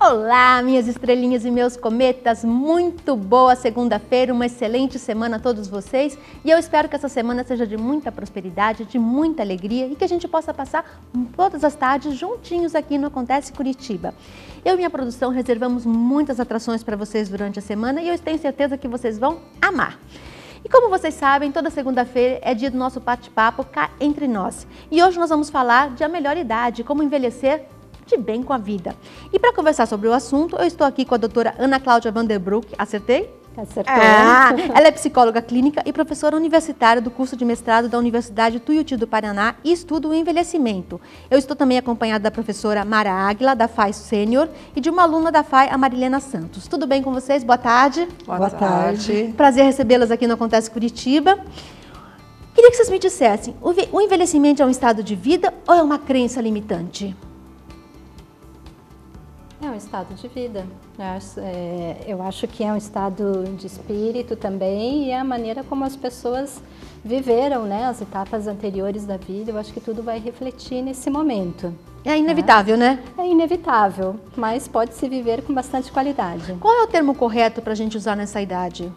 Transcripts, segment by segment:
Olá, minhas estrelinhas e meus cometas, muito boa segunda-feira, uma excelente semana a todos vocês e eu espero que essa semana seja de muita prosperidade, de muita alegria e que a gente possa passar todas as tardes juntinhos aqui no Acontece Curitiba. Eu e minha produção reservamos muitas atrações para vocês durante a semana e eu tenho certeza que vocês vão amar. E como vocês sabem, toda segunda-feira é dia do nosso bate-papo cá entre nós. E hoje nós vamos falar de a melhor idade, como envelhecer de bem com a vida. E para conversar sobre o assunto, eu estou aqui com a doutora Ana Cláudia Vanderbroek. Acertei? Acertou. Ela é psicóloga clínica e professora universitária do curso de mestrado da Universidade Tuiuti do Paraná e estuda o envelhecimento. Eu estou também acompanhada da professora Mara Águila, da FAI Sênior, e de uma aluna da FAI, a Marilena Santos. Tudo bem com vocês? Boa tarde. Boa tarde. Prazer recebê-las aqui no Acontece Curitiba. Queria que vocês me dissessem, o envelhecimento é um estado de vida ou é uma crença limitante? É um estado de vida. Eu acho que é um estado de espírito também e é a maneira como as pessoas viveram, né, as etapas anteriores da vida. Eu acho que tudo vai refletir nesse momento. É inevitável, né? É inevitável, mas pode-se viver com bastante qualidade. Qual é o termo correto para a gente usar nessa idade?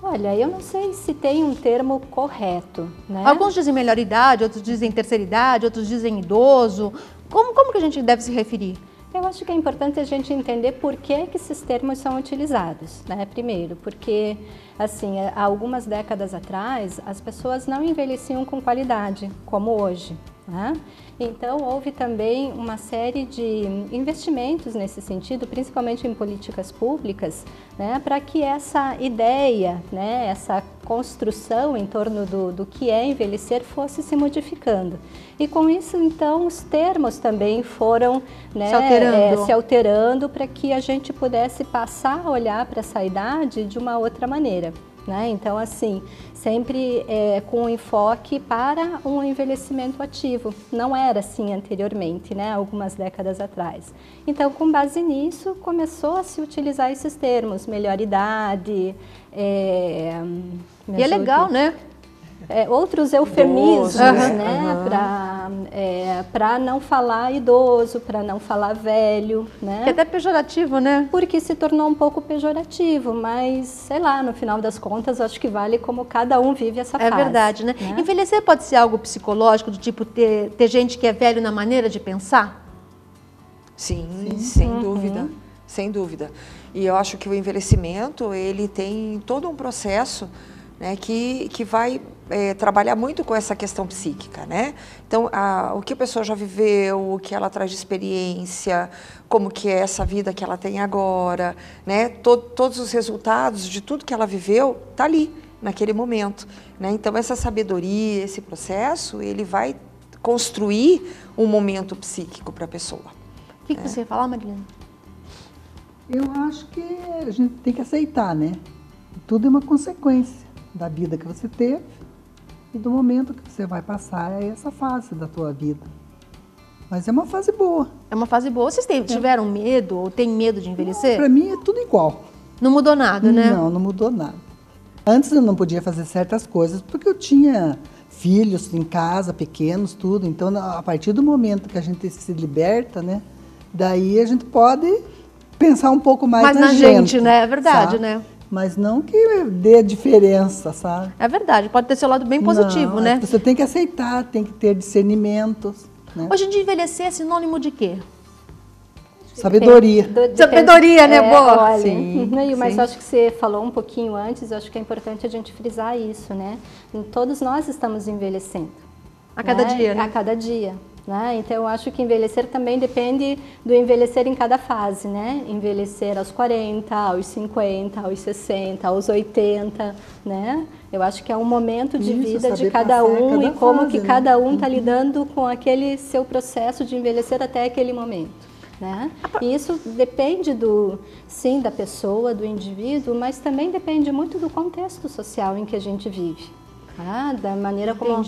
Olha, eu não sei se tem um termo correto, né? Alguns dizem melhor idade, outros dizem terceira idade, outros dizem idoso. Como que a gente deve se referir? Eu acho que é importante a gente entender por que esses termos são utilizados, né? Primeiro, porque, assim, há algumas décadas atrás, as pessoas não envelheciam com qualidade, como hoje, né? Então, houve também uma série de investimentos nesse sentido, principalmente em políticas públicas, né? Para que essa ideia, né? Essa construção em torno do que é envelhecer fosse se modificando. E com isso, então, os termos também foram, né, se alterando para que a gente pudesse passar a olhar para essa idade de uma outra maneira. Né? Então, assim, sempre com um enfoque para um envelhecimento ativo. Não era assim anteriormente, né? Algumas décadas atrás. Então, com base nisso, começou a se utilizar esses termos, melhor idade. E é legal, né? Outros eufemismos, né? Para não falar idoso, para não falar velho, né? Que é até pejorativo, né? Porque se tornou um pouco pejorativo, mas, sei lá, no final das contas, acho que vale como cada um vive essa fase. É verdade, né? Envelhecer pode ser algo psicológico, do tipo ter gente que é velho na maneira de pensar? Sim. Sem dúvida, sem dúvida. E eu acho que o envelhecimento, ele tem todo um processo, né, que vai trabalhar muito com essa questão psíquica, né? Então, o que a pessoa já viveu, o que ela traz de experiência, como que é essa vida que ela tem agora, né? Todos os resultados de tudo que ela viveu tá ali, naquele momento, né? Então, essa sabedoria, esse processo, ele vai construir um momento psíquico para a pessoa. O que você ia falar, Marilena? Eu acho que a gente tem que aceitar, né? Tudo é uma consequência da vida que você teve e do momento que você vai passar essa fase da tua vida. Mas é uma fase boa. É uma fase boa. Vocês tiveram medo ou têm medo de envelhecer? Para mim é tudo igual. Não mudou nada, né? Não mudou nada. Antes eu não podia fazer certas coisas porque eu tinha filhos em casa, pequenos, tudo. Então, a partir do momento que a gente se liberta, né? Daí a gente pode pensar um pouco mais na gente, né? É verdade, sabe? Né? Mas não que dê diferença, sabe? É verdade, pode ter seu lado bem positivo, não, né? Você tem que aceitar, tem que ter discernimentos. Né? Hoje em dia, envelhecer é sinônimo de quê? Sabedoria. Sabedoria, né? Boa. Olha, sim, mas sim. acho que você falou um pouquinho antes, acho que é importante a gente frisar isso, né? Todos nós estamos envelhecendo. A cada dia, né? A cada dia. Né? Então, eu acho que envelhecer também depende do envelhecer em cada fase, né? Envelhecer aos 40, aos 50, aos 60, aos 80, né? Eu acho que é um momento de vida de cada um e como que cada um está lidando com aquele seu processo de envelhecer até aquele momento, né? E isso depende sim, da pessoa, do indivíduo, mas também depende muito do contexto social em que a gente vive. Da maneira como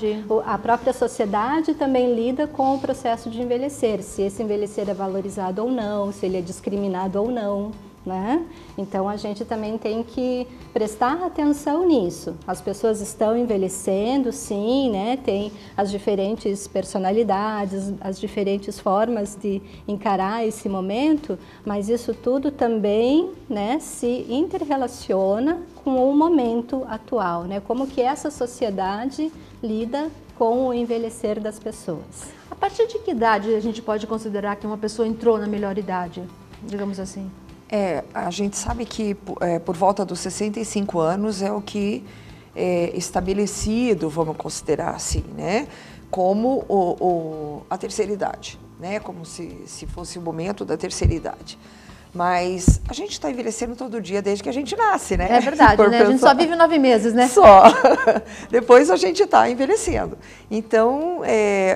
a própria sociedade também lida com o processo de envelhecer, se esse envelhecer é valorizado ou não, se ele é discriminado ou não, né? Então a gente também tem que prestar atenção nisso. As pessoas estão envelhecendo, sim, né? Tem as diferentes personalidades, as diferentes formas de encarar esse momento, mas isso tudo também, né, se interrelaciona com o momento atual, né? Como que essa sociedade lida com o envelhecer das pessoas. A partir de que idade a gente pode considerar que uma pessoa entrou na melhor idade, digamos assim? A gente sabe que por volta dos 65 anos é o que é estabelecido, vamos considerar assim, né, como a terceira idade, né, como se fosse o momento da terceira idade. Mas a gente está envelhecendo todo dia desde que a gente nasce, né? É verdade, né? A gente só vive 9 meses, né? Só. Depois a gente está envelhecendo. Então,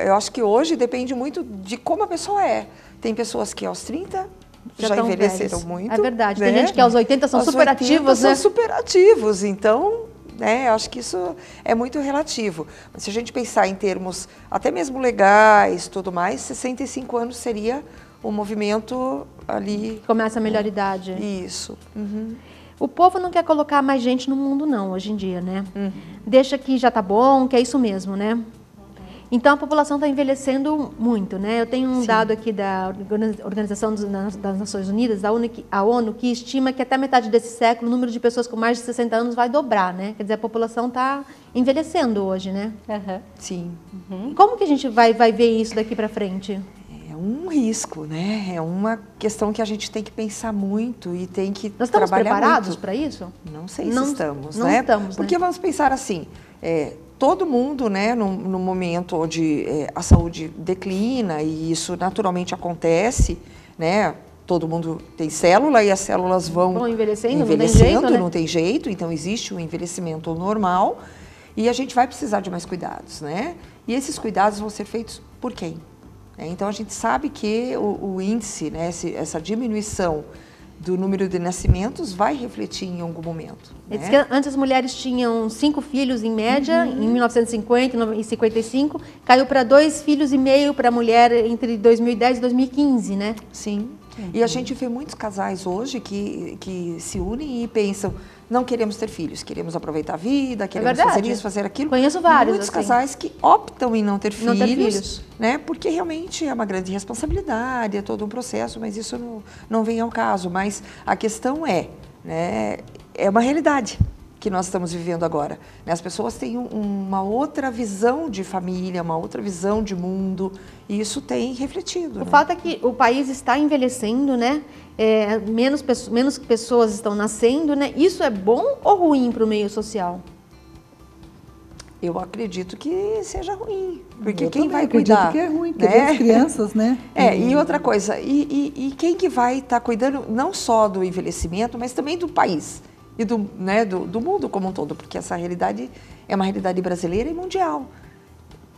eu acho que hoje depende muito de como a pessoa é. Tem pessoas que aos 30 já envelheceram muito. É verdade. Né? Tem gente que aos 80 são super ativos, né? São super ativos. Então, né, acho que isso é muito relativo. Mas se a gente pensar em termos até mesmo legais, tudo mais, 65 anos seria o movimento ali... Começa a melhor idade. Isso. Uhum. O povo não quer colocar mais gente no mundo, não, hoje em dia, né? Deixa que já tá bom, que é isso mesmo, né? Então, a população está envelhecendo muito, né? Eu tenho um dado aqui da Organização das Nações Unidas, a ONU, que estima que até metade desse século o número de pessoas com mais de 60 anos vai dobrar, né? Quer dizer, a população está envelhecendo hoje, né? Sim. E como que a gente vai ver isso daqui para frente? É um risco, né? É uma questão que a gente tem que pensar muito e tem que Nós estamos trabalhar preparados para isso? Não sei se estamos, não né? Estamos, porque né? vamos pensar assim, todo mundo, né, no momento onde a saúde declina, e isso naturalmente acontece, né? Todo mundo tem célula e as células vão envelhecendo, não tem jeito, então existe um envelhecimento normal e a gente vai precisar de mais cuidados, né? E esses cuidados vão ser feitos por quem? Então a gente sabe que o índice, né, essa diminuição do número de nascimentos vai refletir em algum momento. Né? Diz que antes as mulheres tinham 5 filhos em média, em 1950 e 55, caiu para 2,5 filhos para a mulher entre 2010 e 2015, né? Sim. E a gente vê muitos casais hoje que se unem e pensam, não queremos ter filhos, queremos aproveitar a vida, queremos fazer isso, fazer aquilo. Conheço vários. Muitos assim. casais que optam em não ter filhos, né? Porque realmente é uma grande responsabilidade, é todo um processo, mas isso não vem ao caso. Mas a questão né, é uma realidade que nós estamos vivendo agora. Né? As pessoas têm uma outra visão de família, uma outra visão de mundo, e isso tem refletido. O fato é que o país está envelhecendo, né? Menos pessoas estão nascendo, né? Isso é bom ou ruim para o meio social? Eu acredito que seja ruim, porque eu quem vai acredito cuidar? Que é ruim, né? As crianças, né? E outra coisa, e quem que vai estar cuidando não só do envelhecimento, mas também do país e do mundo como um todo, porque essa realidade é uma realidade brasileira e mundial.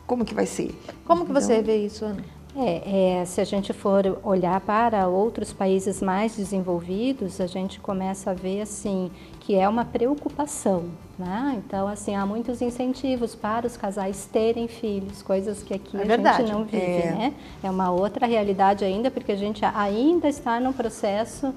Como que vai ser? Como que você vê isso, Ana? Se a gente for olhar para outros países mais desenvolvidos, a gente começa a ver assim que é uma preocupação, né? Então, assim, há muitos incentivos para os casais terem filhos, coisas que aqui a gente não vive, né? É uma outra realidade ainda, porque a gente ainda está num processo,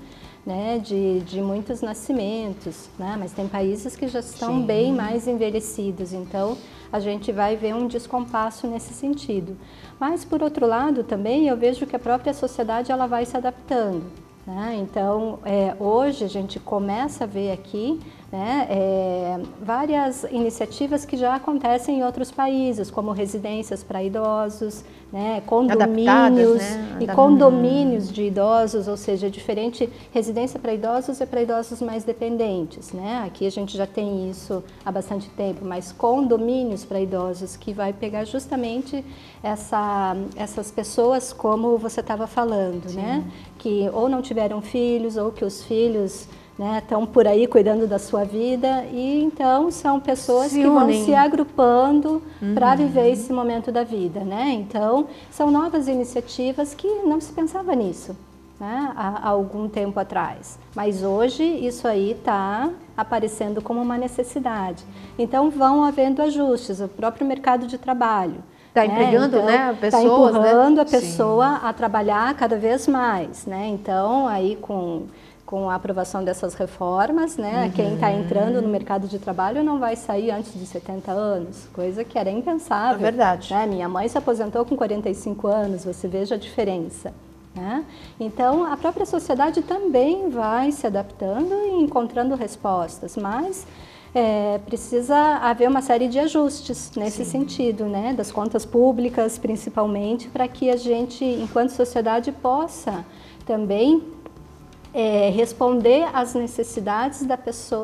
né, de muitos nascimentos, né? Mas tem países que já estão bem mais envelhecidos, então a gente vai ver um descompasso nesse sentido. Mas, por outro lado, também eu vejo que a própria sociedade ela vai se adaptando. Né? Então, hoje a gente começa a ver aqui, né, várias iniciativas que já acontecem em outros países, como residências para idosos, né, condomínios, né? E condomínios de idosos, ou seja, diferente, residência para idosos é para idosos mais dependentes, né? Aqui a gente já tem isso há bastante tempo, mas condomínios para idosos que vai pegar justamente essas pessoas como você estava falando, né? Que ou não tiveram filhos ou que os filhos estão por aí cuidando da sua vida e então são pessoas que vão se agrupando para viver esse momento da vida, né? Então são novas iniciativas que não se pensava nisso, né, há algum tempo atrás, mas hoje isso aí está aparecendo como uma necessidade. Então vão havendo ajustes, o próprio mercado de trabalho está empregando, então, né, pessoas, está empurrando né? a pessoa a trabalhar cada vez mais, né? Então aí com com a aprovação dessas reformas, né? Quem está entrando no mercado de trabalho não vai sair antes de 70 anos, coisa que era impensável. É verdade. Né? Minha mãe se aposentou com 45 anos, você veja a diferença. Né? Então, a própria sociedade também vai se adaptando e encontrando respostas, mas precisa haver uma série de ajustes nesse sentido, né? Das contas públicas, principalmente, para que a gente, enquanto sociedade, possa também responder às necessidades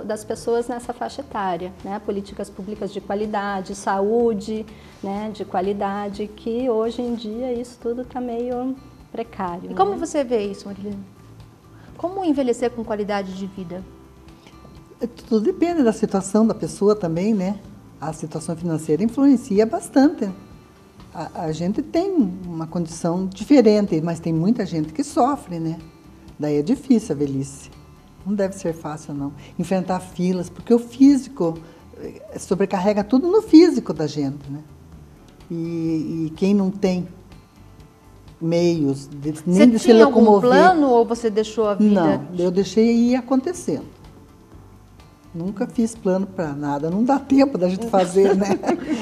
das pessoas nessa faixa etária, né? Políticas públicas de qualidade, saúde, né? De qualidade, que hoje em dia isso tudo está meio precário. E como você vê isso, Marilene? Como envelhecer com qualidade de vida? Tudo depende da situação da pessoa também, né? A situação financeira influencia bastante. A gente tem uma condição diferente, mas tem muita gente que sofre, né? Daí é difícil a velhice. Não deve ser fácil, não. Enfrentar filas, porque o físico sobrecarrega tudo no físico da gente, né? E quem não tem meios nem de se locomover... Você tinha algum plano ou você deixou a vida? Não, eu deixei ir acontecendo. Nunca fiz plano para nada, não dá tempo da gente fazer, né?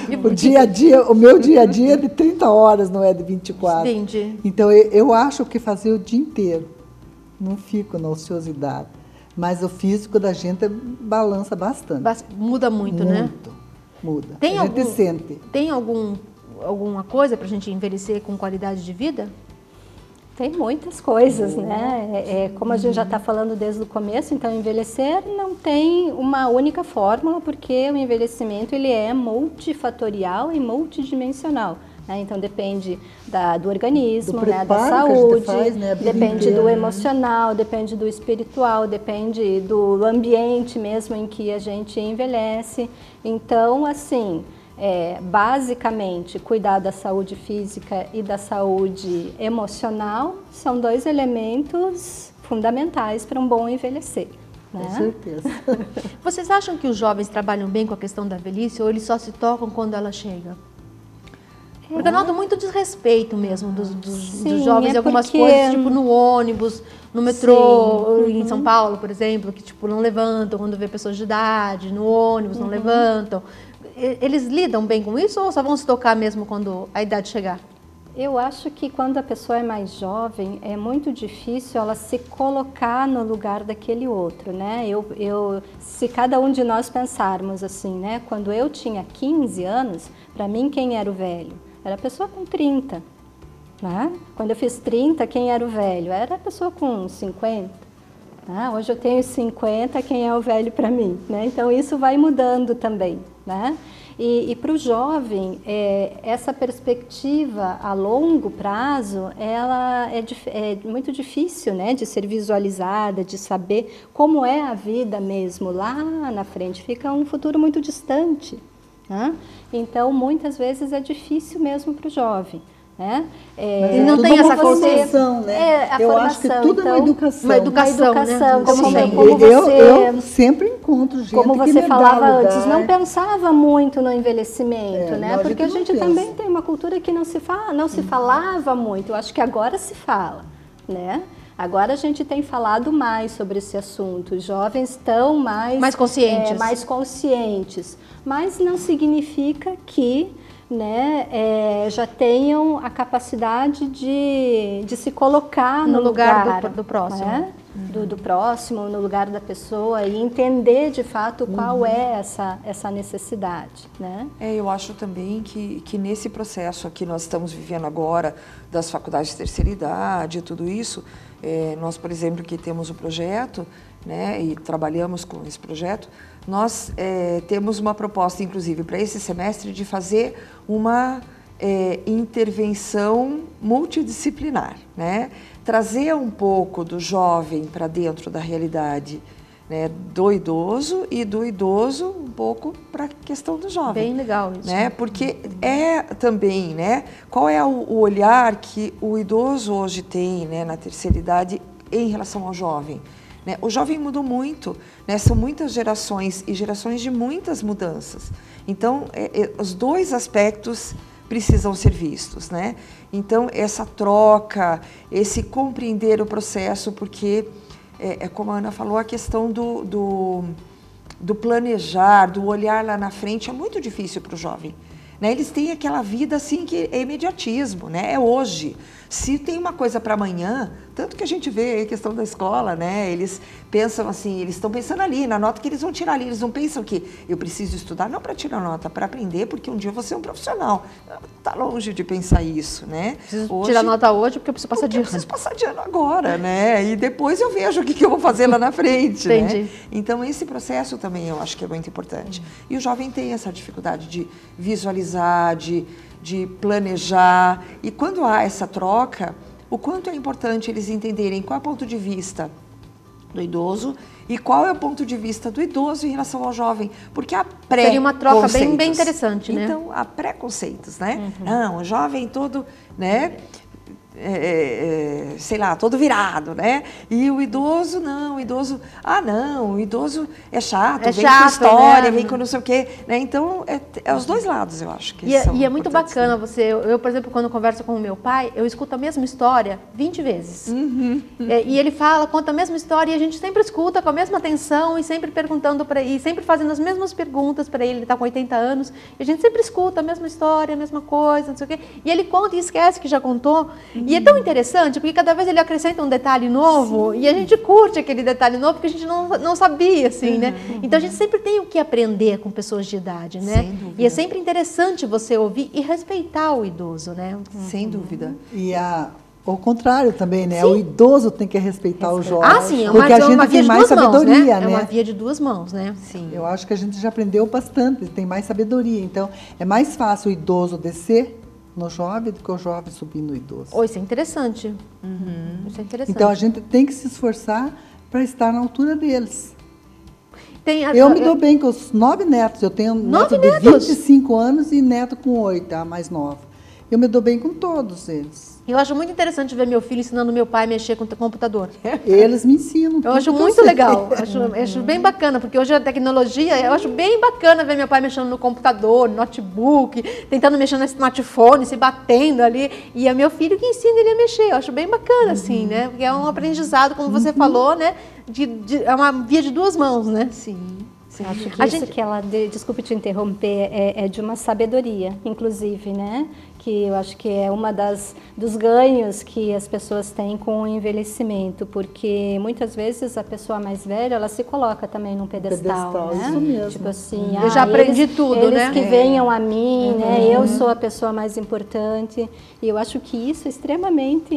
O meu dia a dia é de 30 horas, não é de 24. Entendi. Então eu acho que fazer o dia inteiro, não fico na ociosidade. Mas o físico da gente balança bastante. Muda muito, né? Muito, muda. Tem a gente sente. Tem alguma coisa para a gente envelhecer com qualidade de vida? Tem muitas coisas, né? Como a gente já está falando desde o começo, então envelhecer não tem uma única fórmula, porque o envelhecimento ele é multifatorial e multidimensional. Né? Então depende do organismo, né? Da saúde, depende do emocional, depende do espiritual, depende do ambiente mesmo em que a gente envelhece. Então, assim... basicamente, cuidar da saúde física e da saúde emocional são dois elementos fundamentais para um bom envelhecer. Né? Com certeza. Vocês acham que os jovens trabalham bem com a questão da velhice ou eles só se tocam quando ela chega? Porque eu noto muito desrespeito mesmo dos jovens em algumas coisas, tipo no ônibus, no metrô, em São Paulo, por exemplo, que tipo não levantam quando vê pessoas de idade, no ônibus não levantam. Eles lidam bem com isso ou só vão se tocar mesmo quando a idade chegar? Eu acho que quando a pessoa é mais jovem, é muito difícil ela se colocar no lugar daquele outro, né? Se cada um de nós pensarmos assim, né? Quando eu tinha 15 anos, para mim quem era o velho? Era a pessoa com 30, né? Quando eu fiz 30, quem era o velho? Era a pessoa com 50. Hoje eu tenho 50, quem é o velho para mim? Né? Então isso vai mudando também. Né? E para o jovem, essa perspectiva a longo prazo, ela é muito difícil, né, de ser visualizada, de saber como é a vida mesmo lá na frente. Fica um futuro muito distante. Né? Então, muitas vezes é difícil mesmo para o jovem. Né? E não tem essa formação, né? A eu formação, acho que tudo é uma educação. Uma educação, né? Como eu sempre encontro gente como você que me falava dá lugar. antes, não pensava muito no envelhecimento, né? Porque a gente pensa. também tem uma cultura que não se falava muito. Eu acho que agora se fala, né? Agora a gente tem falado mais sobre esse assunto. Os jovens estão mais conscientes. Mais conscientes. Mas não significa que né, já tenham a capacidade de se colocar no lugar do próximo. Né? Do próximo, no lugar da pessoa e entender de fato qual é essa necessidade. Né? Eu acho também que nesse processo que nós estamos vivendo agora, das faculdades de terceira idade e tudo isso, nós, por exemplo, que temos um projeto, né, e trabalhamos com esse projeto, nós temos uma proposta, inclusive, para esse semestre, de fazer uma intervenção multidisciplinar, né? Trazer um pouco do jovem para dentro da realidade, né, do idoso e do idoso um pouco para a questão do jovem. Bem legal isso. Né? Porque também, né, qual é o olhar que o idoso hoje tem, né, na terceira idade em relação ao jovem? Né? O jovem mudou muito, né? São muitas gerações e gerações de muitas mudanças. Então, os dois aspectos precisam ser vistos, né? Então, essa troca, esse compreender o processo, porque como a Ana falou, a questão do planejar, do olhar lá na frente é muito difícil para o jovem. Né? Eles têm aquela vida assim que é imediatismo, né? É hoje. Se tem uma coisa para amanhã, tanto que a gente vê a questão da escola, né? Eles pensam assim, eles estão pensando ali, na nota que eles vão tirar ali. Eles não pensam que eu preciso estudar, não para tirar nota, para aprender, porque um dia eu vou ser um profissional. Está longe de pensar isso, né? Preciso tirar nota hoje porque eu preciso passar de ano. Eu preciso passar de ano agora, né? E depois eu vejo o que eu vou fazer lá na frente, Entendi. né? Então, esse processo também eu acho que é muito importante. E o jovem tem essa dificuldade de visualizar, de planejar. E quando há essa troca, o quanto é importante eles entenderem qual é o ponto de vista do idoso e qual é o ponto de vista do idoso em relação ao jovem. Porque há preconceitos. Seria uma troca bem interessante, né? Então, há preconceitos, né? Não, o jovem todo, né? Sei lá, todo virado, né? E o idoso, não, o idoso é chato, vem com história, né? Vem com não sei o quê, né? Então, é os dois lados, eu acho que são e é muito bacana né? eu, por exemplo, quando converso com o meu pai, eu escuto a mesma história 20 vezes. E ele conta a mesma história e a gente sempre escuta com a mesma atenção e sempre perguntando para ele, sempre fazendo as mesmas perguntas para ele está com 80 anos, e a gente sempre escuta a mesma história, a mesma coisa, não sei o quê, e ele conta e esquece que já contou. E é tão interessante, porque cada vez ele acrescenta um detalhe novo e a gente curte aquele detalhe novo porque a gente não sabia, assim, né? Então a gente sempre tem o que aprender com pessoas de idade, né? Sem dúvida. E é sempre interessante você ouvir e respeitar o idoso, né? Sem dúvida. E o contrário também, né? Sim. O idoso tem que respeitar o jovem. Ah, sim, porque a gente tem mais sabedoria, né? É uma via de duas mãos, né? Sim. Eu acho que a gente já aprendeu bastante, tem mais sabedoria. Então, é mais fácil o idoso descer no jovem do que o jovem subir no idoso. Oh, isso é interessante. Isso é interessante. Então, a gente tem que se esforçar para estar na altura deles. Eu me dou bem com os 9 netos. Eu tenho neto de 25 anos e neto com 8, a mais nova. Eu me dou bem com todos eles. Eu acho muito interessante ver meu filho ensinando meu pai a mexer com o computador. Eles me ensinam. Eu acho muito legal, acho bem bacana, porque hoje a tecnologia, eu acho bem bacana ver meu pai mexendo no computador, no notebook, tentando mexer no smartphone, se batendo ali, e é meu filho que ensina ele a mexer. Eu acho bem bacana, assim, né? Porque é um aprendizado, como você falou, né? É uma via de duas mãos, né? Sim. Eu acho que que ela, desculpe te interromper, é de uma sabedoria, inclusive, né? Que eu acho que é uma dos ganhos que as pessoas têm com o envelhecimento, porque muitas vezes a pessoa mais velha, ela se coloca também num pedestal, né? Isso mesmo. Tipo assim, eu já aprendi tudo, eles né? que venham a mim, né? Eu sou a pessoa mais importante, e eu acho que isso é extremamente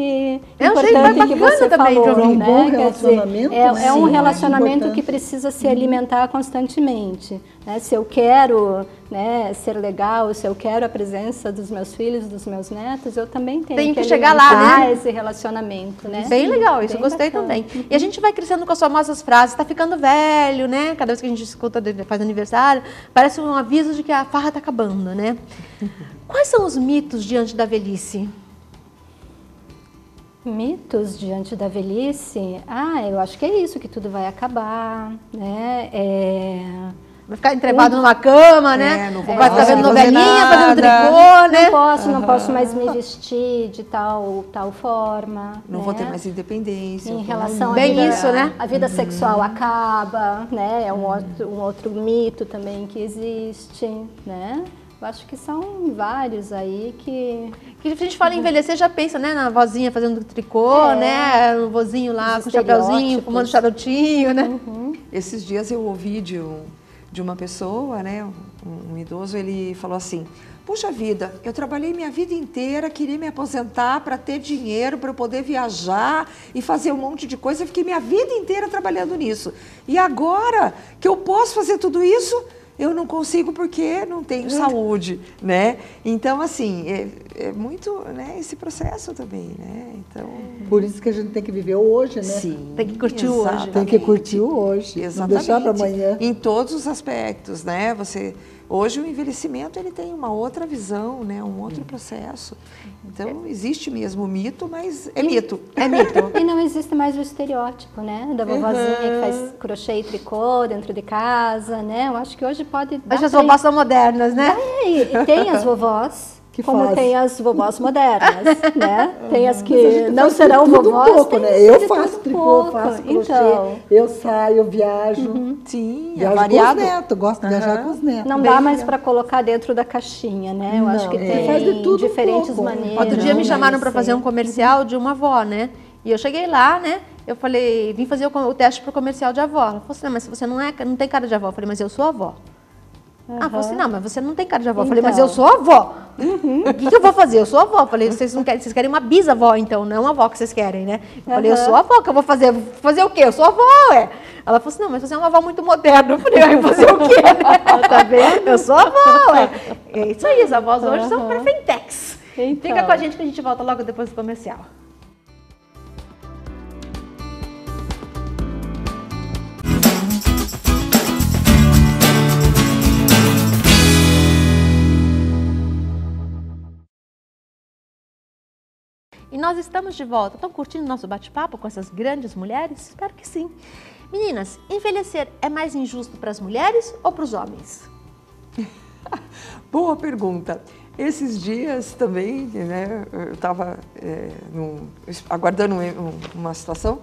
importante que você também, falou, um né? bom relacionamento, é um sim, relacionamento que precisa se alimentar constantemente, né? Se eu quero, né, ser legal, se eu quero a presença dos meus filhos, dos meus netos, eu também tenho que chegar lá, né? Esse relacionamento, né? Bem legal, isso bem eu gostei bacana. também. E a gente vai crescendo com as famosas frases, está ficando velho, né? Cada vez que a gente escuta, faz aniversário, parece um aviso de que a farra está acabando, né? Quais são os mitos diante da velhice? Mitos diante da velhice? Eu acho que é isso, que tudo vai acabar, né? Vai ficar entrebado numa cama, né? Vai ficar vendo fazer novelinha, fazendo tricô, né? Não posso mais me vestir de tal forma. Não vou ter mais independência. Em relação à vida sexual acaba, né? É um outro mito também que existe, né? Eu acho que são vários aí que a gente fala em envelhecer, já pensa, né? Na vozinha fazendo tricô, né? O vozinho lá com o chapeuzinho, fumando charutinho, né? Esses dias eu ouvi de uma pessoa, né, um idoso, ele falou assim: puxa vida, eu trabalhei minha vida inteira, queria me aposentar para ter dinheiro, para eu poder viajar e fazer um monte de coisa, eu fiquei minha vida inteira trabalhando nisso. E agora que eu posso fazer tudo isso, eu não consigo porque não tenho saúde, né? Então, assim, é muito, né, esse processo também, né? Então... Por isso que a gente tem que viver o hoje, né? Sim, tem que curtir o hoje. Tem que curtir o hoje, exatamente. Não deixar para amanhã. Em todos os aspectos, né? Hoje o envelhecimento ele tem uma outra visão, né? Um outro processo. Então existe mesmo o mito, mas é mito. É mito. E não existe mais o estereótipo, né? Da vovozinha que faz crochê e tricô dentro de casa, né? Eu acho que hoje pode dar. Hoje as vovós são modernas, né? E tem as vovós Como faz. tem as vovós modernas, né? Tem as Mas a que gente não faz serão de tudo vovós. um pouco, tem né? de Eu tudo faço um tricô, pouco. faço crochê, Então, eu saio, eu viajo. Sim, é Viajo com os variado. netos, gosto de viajar com os netos. não dá mais para colocar dentro da caixinha, né? Eu acho Não, que você faz de tem tudo um diferentes pouco. maneiras. Outro dia me de chamaram para fazer um ser. comercial de uma avó, né? E eu cheguei lá, né? Eu falei, vim fazer o teste pro comercial de avó. Ela falou assim, não, mas você não tem cara de avó. Eu falei, mas eu sou avó. Ah, falou assim, não, mas você não tem cara de avó. Eu falei, mas eu sou avó. O que eu vou fazer? Eu sou avó. Eu falei, vocês querem uma bisavó, então, não uma avó que vocês querem, né? Eu falei, eu sou avó, que eu vou fazer? Vou fazer o quê? Eu sou avó, ué. Ela falou assim, não, mas você é uma avó muito moderna. Eu falei, vai fazer o quê? Tá vendo? Eu sou avó, ué. É isso aí, as avós hoje são perfeitex. Então. Fica com a gente que a gente volta logo depois do comercial. E nós estamos de volta. Estão curtindo nosso bate-papo com essas grandes mulheres? Espero que sim. Meninas, envelhecer é mais injusto para as mulheres ou para os homens? Boa pergunta. Esses dias também, né, eu estava aguardando uma situação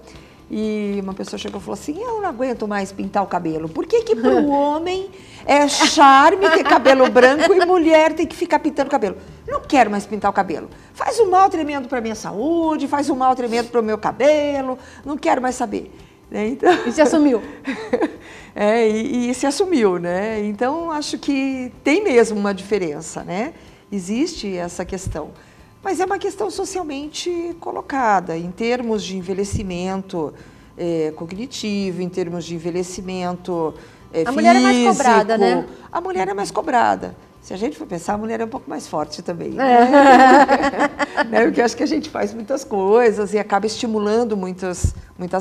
e uma pessoa chegou e falou assim, eu não aguento mais pintar o cabelo. Por que que para o homem é charme ter cabelo branco e mulher tem que ficar pintando o cabelo? Não quero mais pintar o cabelo. Faz um mal tremendo para a minha saúde, faz um mal tremendo para o meu cabelo, não quero mais saber. Então, E se assumiu? e se assumiu, né? Então, acho que tem mesmo uma diferença, né? Existe essa questão. Mas é uma questão socialmente colocada, em termos de envelhecimento cognitivo, em termos de envelhecimento físico. A mulher é mais cobrada, né? A mulher é mais cobrada. Se a gente for pensar, a mulher é um pouco mais forte também. Né? Porque eu acho que a gente faz muitas coisas e acaba estimulando muitas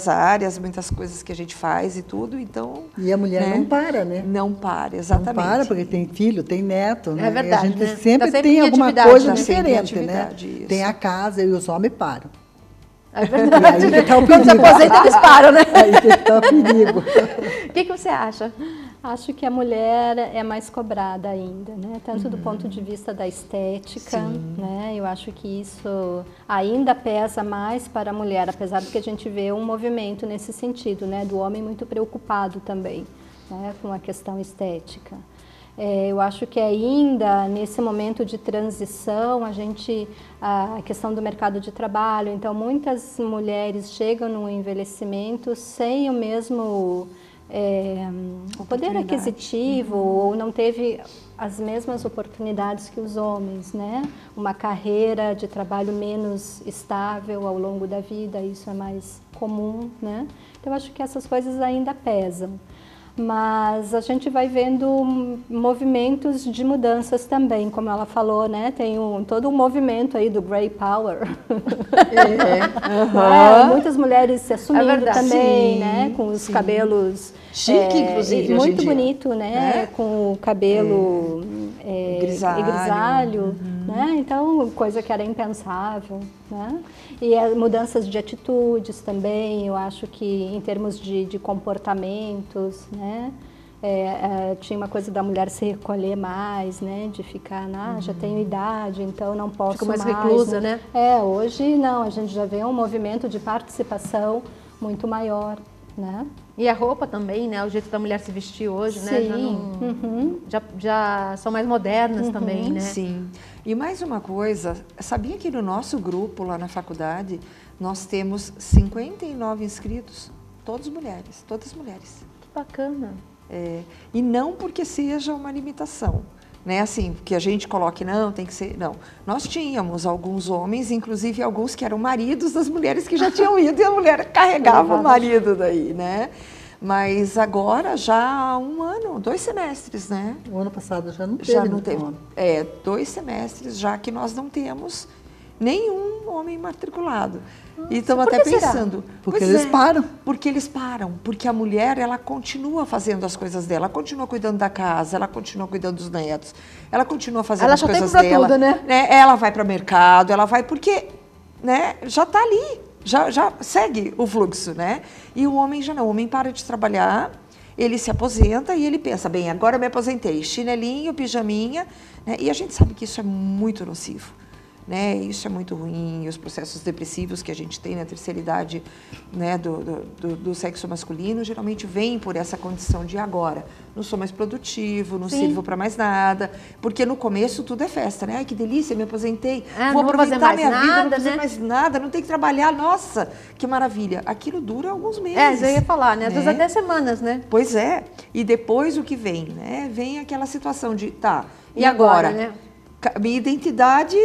áreas, muitas coisas que a gente faz e tudo, então... E a mulher não para, né? Não para, exatamente. Não para, porque tem filho, tem neto, né? É verdade, E a gente né? sempre, Tá sempre tem em alguma atividade, coisa né? Sempre em diferente, atividade, né? isso. Tem a casa e os homens param. É verdade. E aí que tá o Quando se perigo. aposenta, eles param, né? Aí que está o perigo. O que você acha? Acho que a mulher é mais cobrada ainda, né? Tanto do ponto de vista da estética, né? Eu acho que isso ainda pesa mais para a mulher, apesar de que a gente vê um movimento nesse sentido, né? Do homem muito preocupado também, né? Com a questão estética. Eu acho que ainda nesse momento de transição, a questão do mercado de trabalho, então muitas mulheres chegam no envelhecimento sem o mesmo poder aquisitivo ou não teve as mesmas oportunidades que os homens, né? Uma carreira de trabalho menos estável ao longo da vida, isso é mais comum, né? Então eu acho que essas coisas ainda pesam. Mas a gente vai vendo movimentos de mudanças também, como ela falou, né? Tem todo um movimento aí do Grey Power. Muitas mulheres se assumindo também, né? Com os cabelos... Chique, inclusive, hoje muito em dia. bonito, né? Com o cabelo grisalho, né? Então, coisa que era impensável, né? E mudanças de atitudes também, eu acho que em termos de comportamentos, né? Tinha uma coisa da mulher se recolher mais, né? De ficar, já tenho idade, então não posso Fica mais mais. reclusa, né? Hoje não, a gente já vê um movimento de participação muito maior, né? E a roupa também, né? O jeito da mulher se vestir hoje, né? Sim. Já são mais modernas também, né? Sim. E mais uma coisa, sabia que no nosso grupo lá na faculdade, nós temos 59 inscritos, todas mulheres. Que bacana. E não porque seja uma limitação, né? Assim, que a gente coloque, não, tem que ser, não. Nós tínhamos alguns homens, inclusive alguns que eram maridos das mulheres que já tinham ido e a mulher carregava o marido daí, né? Mas agora já há 1 ano, 2 semestres, né? O ano passado já não teve. Já não teve. 2 semestres já que nós não temos nenhum homem matriculado. E estamos até pensando. Porque eles param. Porque eles param. Porque a mulher, ela continua fazendo as coisas dela. Ela continua cuidando da casa, ela continua cuidando dos netos. Ela continua fazendo as coisas dela. Ela já tem pra tudo, né? Ela vai para o mercado, ela vai porque, né, já está ali. Já segue o fluxo, né? E o homem já não. O homem para de trabalhar ele se aposenta e ele pensa, bem, agora eu me aposentei, chinelinho, pijaminha, né? E a gente sabe que isso é muito nocivo. Né? Isso é muito ruim, os processos depressivos que a gente tem na terceira idade, né, do sexo masculino, geralmente vêm por essa condição de agora, não sou mais produtivo, não sirvo para mais nada, porque no começo tudo é festa, né? Ai, que delícia, me aposentei, vou aproveitar minha vida, não vou fazer mais nada, não tenho que trabalhar, nossa, que maravilha. Aquilo dura alguns meses. Eu ia falar, né? Às vezes até semanas, né? Pois é, e depois o que vem, né? Vem aquela situação de, tá, e agora né? Minha identidade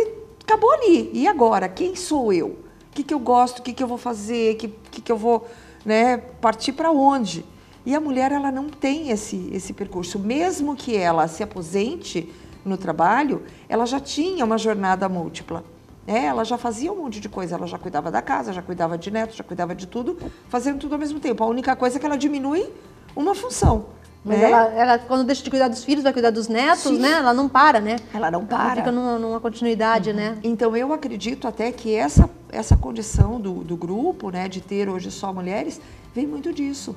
acabou ali. E agora? Quem sou eu? O que eu gosto? O que eu vou fazer? O que eu vou, né, partir para onde? E a mulher, ela não tem esse percurso. Mesmo que ela se aposente no trabalho, ela já tinha uma jornada múltipla. Né? Ela já fazia um monte de coisa. Ela já cuidava da casa, já cuidava de netos, já cuidava de tudo, fazendo tudo ao mesmo tempo. A única coisa é que ela diminui uma função. Mas né? ela, quando deixa de cuidar dos filhos, vai cuidar dos netos, Sim. né? Ela não para, né? Ela não para. Ela fica numa continuidade, né? Então, eu acredito até que essa condição do grupo, né, de ter hoje só mulheres, vem muito disso.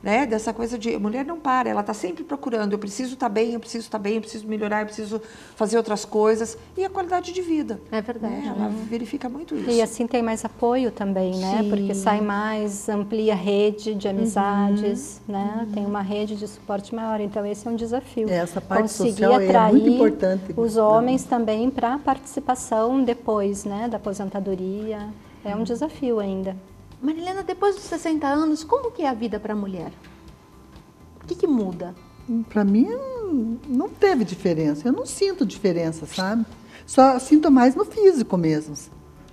Né? Dessa coisa de, a mulher não para, ela está sempre procurando, eu preciso estar bem, eu preciso estar bem, eu preciso melhorar, eu preciso fazer outras coisas. E a qualidade de vida. É verdade. Né? Ela verifica muito isso. E assim tem mais apoio também, né? Sim. Porque sai mais, amplia a rede de amizades, né? Tem uma rede de suporte maior, então esse é um desafio. Essa parte conseguir social atrair é muito importante. Os homens também para a participação depois, né? Da aposentadoria. É um desafio ainda. Marilena, depois dos 60 anos, como que é a vida para a mulher? O que muda? Para mim, não teve diferença. Eu não sinto diferença, sabe? Só sinto mais no físico mesmo.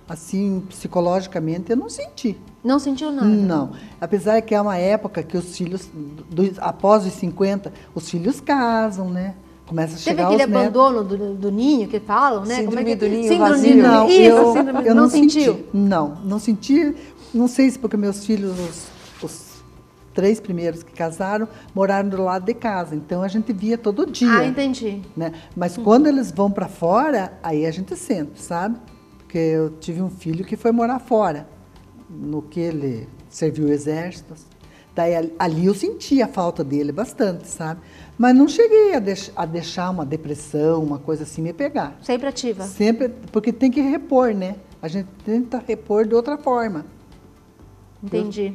Assim, psicologicamente, eu não senti. Não sentiu nada? Não. Apesar que é uma época que os filhos, após os 50, os filhos casam, né? Começa a chegar Teve aquele os abandono do ninho que falam, né? Síndrome Como é que... do ninho síndrome vazio. Não, Isso, eu não sentiu? Senti. Não senti. Não sei se porque meus filhos, os 3 primeiros que casaram, moraram do lado de casa. Então, a gente via todo dia. Ah, entendi. Né? Mas quando eles vão para fora, aí a gente sente, sabe? Porque eu tive um filho que foi morar fora, no que ele serviu o exército. Daí, ali eu senti a falta dele bastante, sabe? Mas não cheguei a deixar uma depressão, uma coisa assim, me pegar. Sempre ativa? Sempre, porque tem que repor, né? A gente tenta repor de outra forma. Entendi.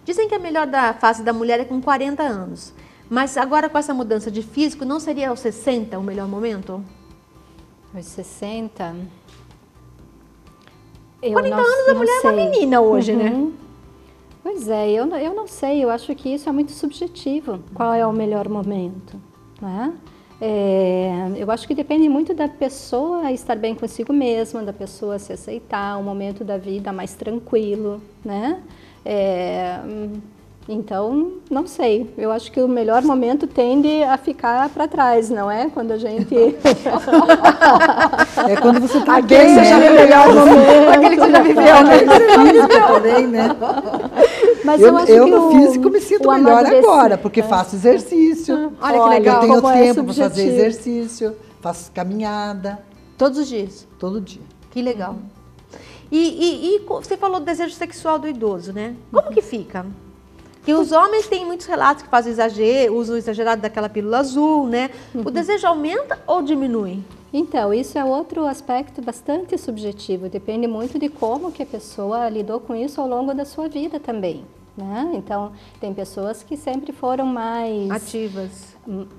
Dizem que a melhor fase da mulher é com 40 anos. Mas agora com essa mudança de físico, não seria aos 60 o melhor momento? Aos 60... 40 anos a mulher é uma menina hoje, né? Pois é, eu não sei, eu acho que isso é muito subjetivo, qual é o melhor momento, né? Eu acho que depende muito da pessoa estar bem consigo mesma, da pessoa se aceitar, um momento da vida mais tranquilo, né? Então, não sei, eu acho que o melhor momento tende a ficar para trás, não é? Quando a gente... É quando você está bem, né? Já o melhor momento. Aquele que você já viveu, né? Mas eu acho que no físico me sinto melhor agora, porque faço exercício. Olha que legal. Eu tenho tempo para fazer exercício, faço caminhada. Todos os dias? Todo dia. Que legal. E você falou do desejo sexual do idoso, né? Como que fica? Que os homens têm muitos relatos que fazem uso exagerado daquela pílula azul, né? O desejo aumenta ou diminui? Então, isso é outro aspecto bastante subjetivo. Depende muito de como que a pessoa lidou com isso ao longo da sua vida também, né? Então, tem pessoas que sempre foram mais... Ativas.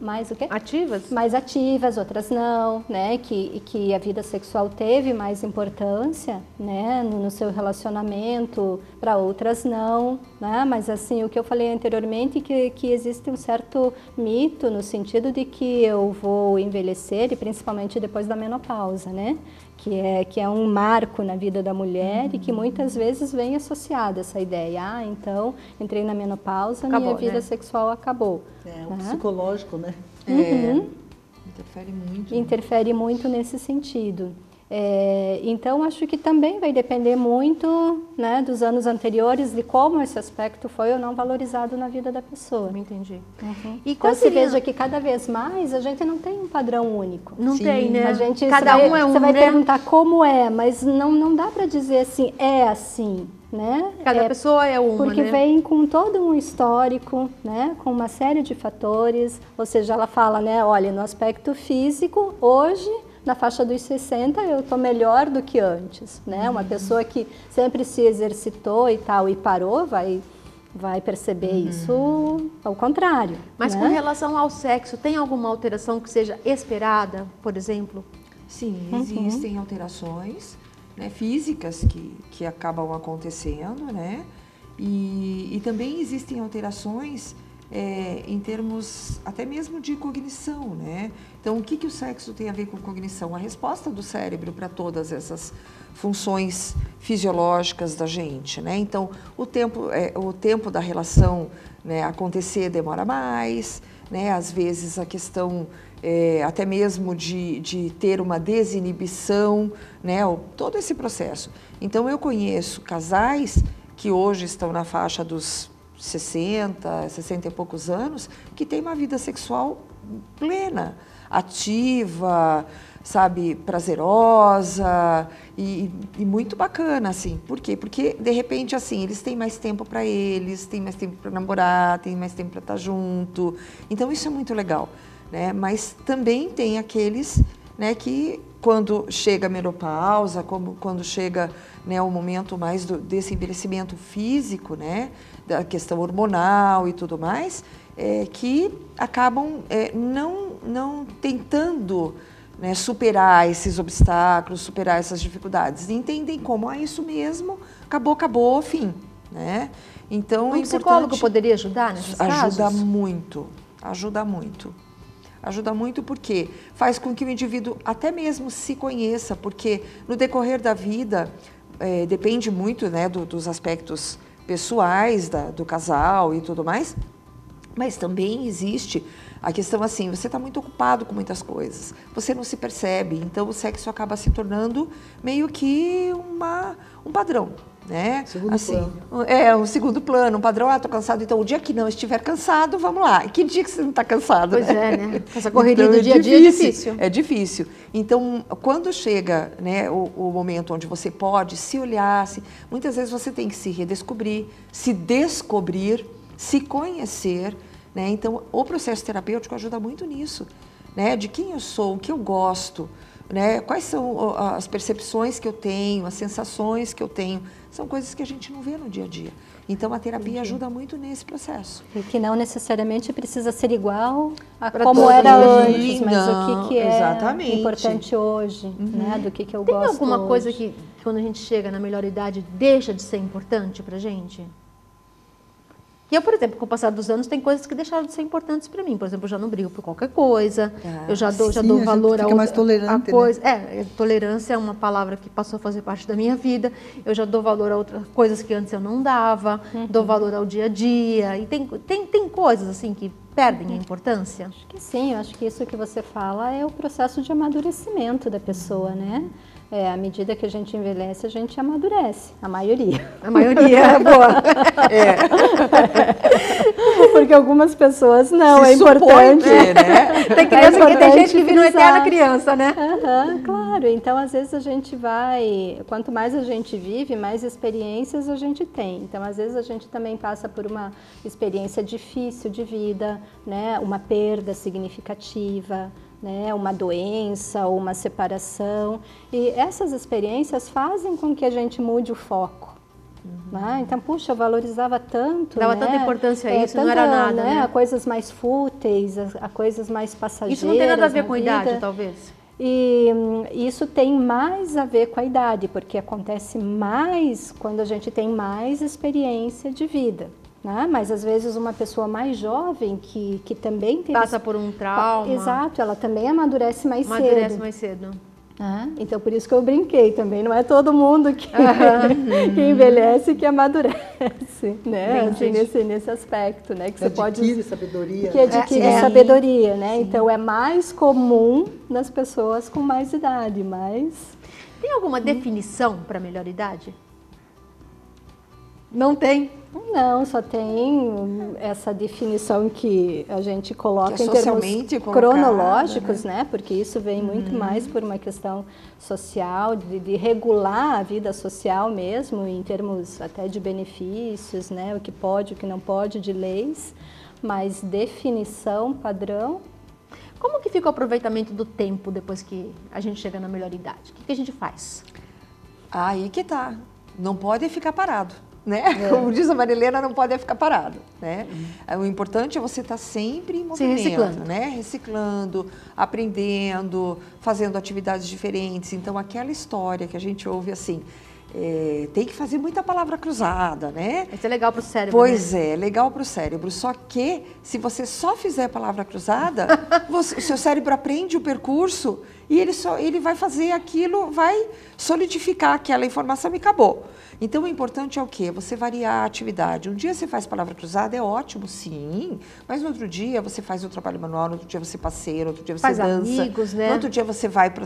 Mais o quê? Ativas? Mais ativas, outras não, né? Que a vida sexual teve mais importância, né? No seu relacionamento, para outras não, né? Mas assim, o que eu falei anteriormente, que existe um certo mito no sentido de que eu vou envelhecer, e principalmente depois da menopausa, né? Que é um marco na vida da mulher e que muitas vezes vem associada essa ideia. Ah, então, entrei na menopausa, minha vida sexual acabou. O psicológico, né? Interfere muito. Interfere muito nesse sentido. Então, acho que também vai depender muito, né, dos anos anteriores, de como esse aspecto foi ou não valorizado na vida da pessoa. Entendi. E então, se veja que cada vez mais a gente não tem um padrão único. Não tem, né? A gente, cada um é um, você vai né? perguntar como é, mas não dá para dizer assim, é assim. né? Cada pessoa é uma, porque né? vem com todo um histórico, né? Com uma série de fatores, ou seja, ela fala, né? Olha, no aspecto físico, hoje, na faixa dos 60, eu estou melhor do que antes, né? Uma pessoa que sempre se exercitou e tal e parou, vai perceber isso ao contrário. Mas né? com relação ao sexo, tem alguma alteração que seja esperada, por exemplo? Sim, existem alterações, né, físicas que acabam acontecendo, né? E também existem alterações em termos até mesmo de cognição, né? Então, o que o sexo tem a ver com cognição? A resposta do cérebro para todas essas funções fisiológicas da gente, né? Então, o tempo da relação, né, acontecer demora mais, né? Às vezes a questão até mesmo de ter uma desinibição, né? Todo esse processo. Então, eu conheço casais que hoje estão na faixa dos 60 e poucos anos, que têm uma vida sexual plena, ativa, sabe, prazerosa e muito bacana, assim. Por quê? Porque, de repente, assim, eles têm mais tempo para eles, têm mais tempo para namorar, têm mais tempo para estar junto. Então, isso é muito legal, né? Mas também tem aqueles, né, que quando chega a menopausa, quando chega, né, o momento mais desse envelhecimento físico, né, da questão hormonal e tudo mais, que acabam não tentando, né, superar esses obstáculos, superar essas dificuldades. E entendem como é isso mesmo, acabou, fim, né? Então, Um psicólogo poderia ajudar nesses casos? Ajuda muito, ajuda muito. Ajuda muito porque faz com que o indivíduo até mesmo se conheça, porque no decorrer da vida depende muito, né, dos aspectos pessoais do casal e tudo mais, mas também existe a questão assim, você está muito ocupado com muitas coisas, você não se percebe, então o sexo acaba se tornando meio que um padrão, né? Segundo assim, plano. Um segundo plano, um padrão, tô cansado, então o dia que não estiver cansado, vamos lá. Que dia que você não está cansado? Pois né? é, né? Essa correria Então, do dia a dia é difícil. É difícil. Então, quando chega, né, o momento onde você pode se olhar, muitas vezes você tem que se redescobrir, se descobrir, se conhecer, né? Então, o processo terapêutico ajuda muito nisso, né? De quem eu sou, o que eu gosto, né? Quais são as percepções que eu tenho, as sensações que eu tenho. São coisas que a gente não vê no dia a dia. Então, a terapia ajuda muito nesse processo. E que não necessariamente precisa ser igual a Pra como todos. era antes, mas Não, o que é exatamente. importante hoje, né? Do que eu Tem gosto alguma hoje. coisa que, quando a gente chega na melhor idade, deixa de ser importante pra gente? E eu, por exemplo, com o passar dos anos, tem coisas que deixaram de ser importantes para mim. Por exemplo, eu já não brigo por qualquer coisa, eu já dou sim, valor fica a mais tolerante, coisa. Né? Tolerância é uma palavra que passou a fazer parte da minha vida. Eu já dou valor a outras coisas que antes eu não dava, dou valor ao dia a dia. E tem coisas assim que perdem a importância? Acho que sim, eu acho que isso que você fala é o processo de amadurecimento da pessoa, né? À medida que a gente envelhece, a gente amadurece, a maioria. A maioria é boa. Porque algumas pessoas não, é supõe importante. que, né? Tem criança que tem gente que vira uma eterna criança, né? Claro, então às vezes a gente quanto mais a gente vive, mais experiências a gente tem. Então às vezes a gente também passa por uma experiência difícil de vida, né? Uma perda significativa, né, uma doença ou uma separação, e essas experiências fazem com que a gente mude o foco. Né? Então, puxa, eu valorizava tanto. Dava né? tanta importância a isso, não era nada, né? A coisas mais fúteis, a coisas mais passageiras. Isso não tem nada a ver com a vida. idade, talvez? E isso tem mais a ver com a idade, porque acontece mais quando a gente tem mais experiência de vida. Né? Mas às vezes uma pessoa mais jovem que também tem passa por um trauma. Exato, ela também amadurece mais cedo. Amadurece mais cedo. Então por isso que eu brinquei também, não é todo mundo que envelhece que amadurece, né? Assim, nesse aspecto, né? Que você adquire sabedoria. Que adquire sabedoria, né? Sim. Então é mais comum nas pessoas com mais idade, mas... Tem alguma definição para melhor idade? Não tem? Não, só tem essa definição que a gente coloca que é em termos cronológicos, né? Porque isso vem muito mais por uma questão social, de regular a vida social mesmo, em termos até de benefícios, né? O que pode, o que não pode, de leis, mas definição, padrão. Como que fica o aproveitamento do tempo depois que a gente chega na melhor idade? O que a gente faz? Aí que tá. Não pode ficar parado, né? Como diz a Marilena, não pode ficar parado, né? O importante é você estar sempre em movimento, reciclando, né? Reciclando, aprendendo, fazendo atividades diferentes. Então, aquela história que a gente ouve assim, tem que fazer muita palavra cruzada, né? Isso é legal para o cérebro, Pois né? é, legal para o cérebro. Só que, se você só fizer palavra cruzada, o seu cérebro aprende o percurso e ele vai fazer aquilo, vai solidificar aquela informação e acabou. Então, o importante é o quê? Você variar a atividade. Um dia você faz palavra cruzada, é ótimo, sim, mas no outro dia você faz o trabalho manual, no outro dia você passeia, no outro dia você faz dança. Amigos, né? No outro dia você vai para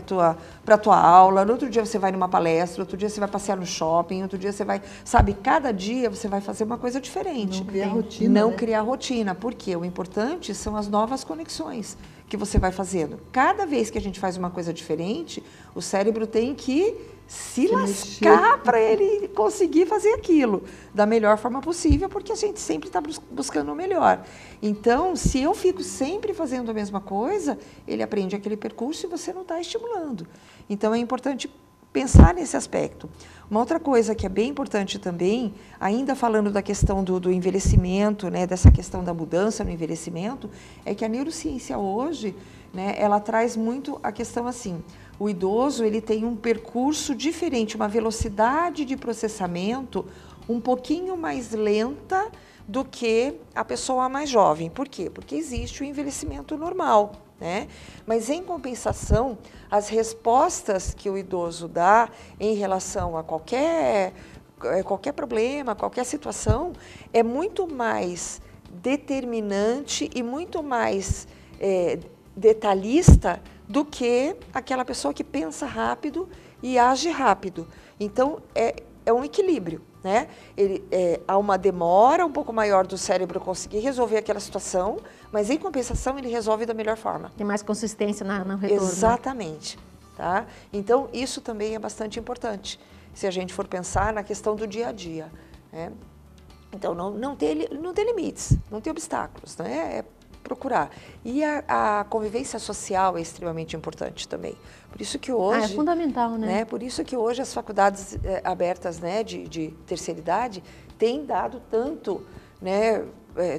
a tua aula, no outro dia você vai numa palestra, no outro dia você vai passear no shopping, no outro dia você vai... Sabe, cada dia você vai fazer uma coisa diferente. Não criar rotina, Não né? criar rotina. Por quê? O importante são as novas conexões que você vai fazendo. Cada vez que a gente faz uma coisa diferente, o cérebro tem que se lascar para ele conseguir fazer aquilo da melhor forma possível, porque a gente sempre está buscando o melhor. Então, se eu fico sempre fazendo a mesma coisa, ele aprende aquele percurso e você não está estimulando. Então, é importante pensar nesse aspecto. Uma outra coisa que é bem importante também, ainda falando da questão do envelhecimento, né, dessa questão da mudança no envelhecimento, é que a neurociência hoje, né, ela traz muito a questão assim, o idoso ele tem um percurso diferente, uma velocidade de processamento um pouquinho mais lenta do que a pessoa mais jovem. Por quê? Porque existe o envelhecimento normal, né? Mas, em compensação, as respostas que o idoso dá em relação a qualquer problema, qualquer situação, é muito mais determinante e muito mais detalhista do que aquela pessoa que pensa rápido e age rápido. Então, é um equilíbrio, né? Há uma demora um pouco maior do cérebro conseguir resolver aquela situação, mas, em compensação, ele resolve da melhor forma. Tem mais consistência no retorno. Exatamente. Né? Tá? Então, isso também é bastante importante, se a gente for pensar na questão do dia a dia. Né? Então, não ter limites, não ter obstáculos, né? Procurar. E a convivência social é extremamente importante também. Por isso que hoje... é fundamental, né? Por isso que hoje as faculdades abertas, né, de terceira idade têm dado tanto, né,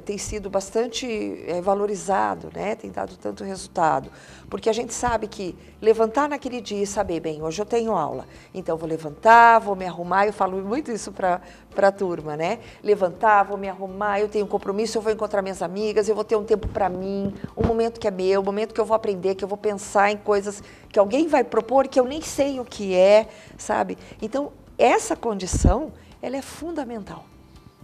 tem sido bastante valorizado, né, tem dado tanto resultado. Porque a gente sabe que levantar naquele dia e saber, bem, hoje eu tenho aula, então vou levantar, vou me arrumar, eu falo muito isso para a turma, né? Levantar, vou me arrumar, eu tenho um compromisso, eu vou encontrar minhas amigas, eu vou ter um tempo para mim, um momento que é meu, um momento que eu vou aprender, que eu vou pensar em coisas que alguém vai propor, que eu nem sei o que é, sabe? Então, essa condição, ela é fundamental.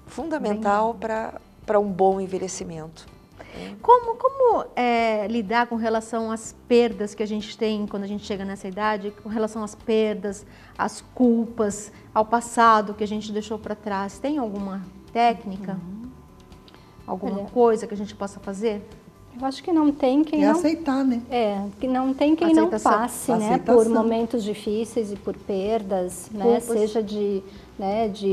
Fundamental para um bom envelhecimento. Como lidar com relação às perdas que a gente tem quando a gente chega nessa idade, com relação às perdas, às culpas, ao passado que a gente deixou para trás? Tem alguma técnica? Alguma coisa que a gente possa fazer? Eu acho que não tem quem não... aceitar, né? Que não tem quem não passe, né, por momentos difíceis e por perdas, né, seja de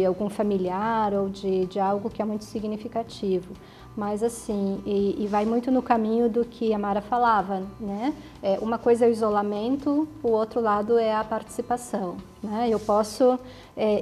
algum familiar ou de algo que é muito significativo. Mas assim, e vai muito no caminho do que a Mara falava, né? Uma coisa é o isolamento, o outro lado é a participação, né? Eu posso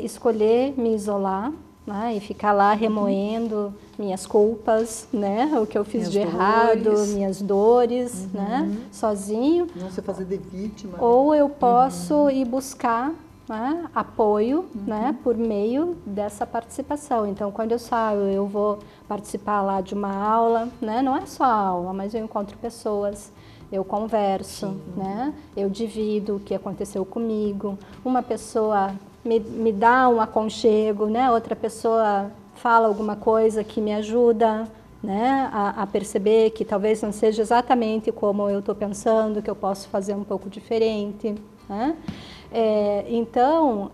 escolher me isolar, né, e ficar lá remoendo minhas culpas, né, o que eu fiz de errado, minhas dores, né, sozinho. Não se fazer de vítima. Ou eu posso ir buscar, né, apoio, né, por meio dessa participação. Então, quando eu saio, eu vou participar lá de uma aula, né, não é só aula, mas eu encontro pessoas, eu converso, né, eu divido o que aconteceu comigo, uma pessoa me dá um aconchego, né? Outra pessoa fala alguma coisa que me ajuda, né, a perceber que talvez não seja exatamente como eu estou pensando, que eu posso fazer um pouco diferente, né? Então,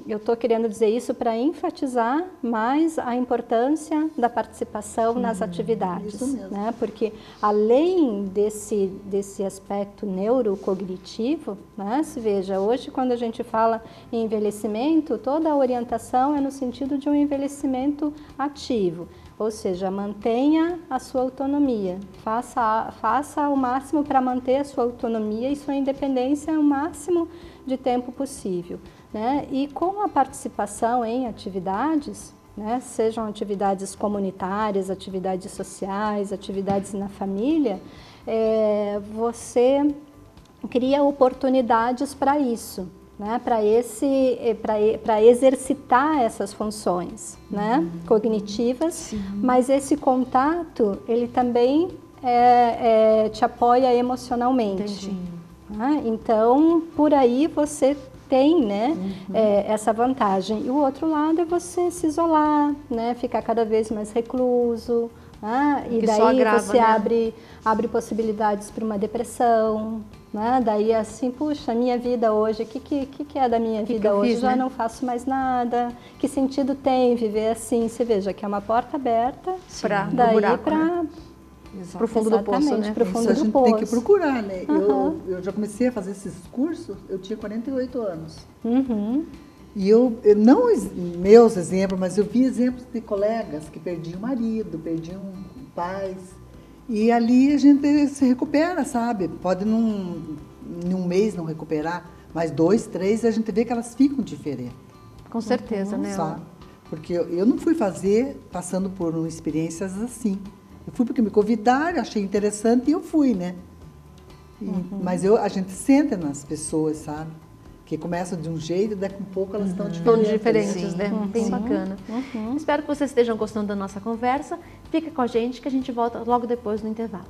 eu estou querendo dizer isso para enfatizar mais a importância da participação nas atividades, isso mesmo. né? Porque além desse aspecto neurocognitivo, né? Se veja, hoje quando a gente fala em envelhecimento, toda a orientação é no sentido de um envelhecimento ativo. Ou seja, mantenha a sua autonomia, faça o máximo para manter a sua autonomia e sua independência o máximo de tempo possível, né? E com a participação em atividades, né, sejam atividades comunitárias, atividades sociais, atividades na família, você cria oportunidades para isso. Né, para exercitar essas funções, né, cognitivas, sim. Mas esse contato, ele também te apoia emocionalmente. Né? Então, por aí você tem, né, essa vantagem. E o outro lado é você se isolar, né, ficar cada vez mais recluso, né, e daí agrava, você, né? abre possibilidades para uma depressão. Né? Daí assim, puxa, minha vida hoje, o que é da minha vida hoje? Já não faço mais nada. Que sentido tem viver assim? Você veja que é uma porta aberta para o fundo do poço, né? Pro fundo do poço. Tem que procurar, né? Eu já comecei a fazer esses cursos, eu tinha 48 anos. E eu não meus exemplos, mas eu vi exemplos de colegas que perdiam marido, perdiam pais. E ali a gente se recupera, sabe? Pode em um mês não recuperar, mas 2, 3 a gente vê que elas ficam diferentes. Com certeza, né? Sabe? Porque eu não fui fazer passando por experiências assim. Eu fui porque me convidaram, achei interessante e eu fui, né? Mas a gente sente nas pessoas, sabe? Que começam de um jeito e daqui a pouco elas estão diferentes, né? Bem bacana. Espero que vocês estejam gostando da nossa conversa. Fica com a gente que a gente volta logo depois no intervalo.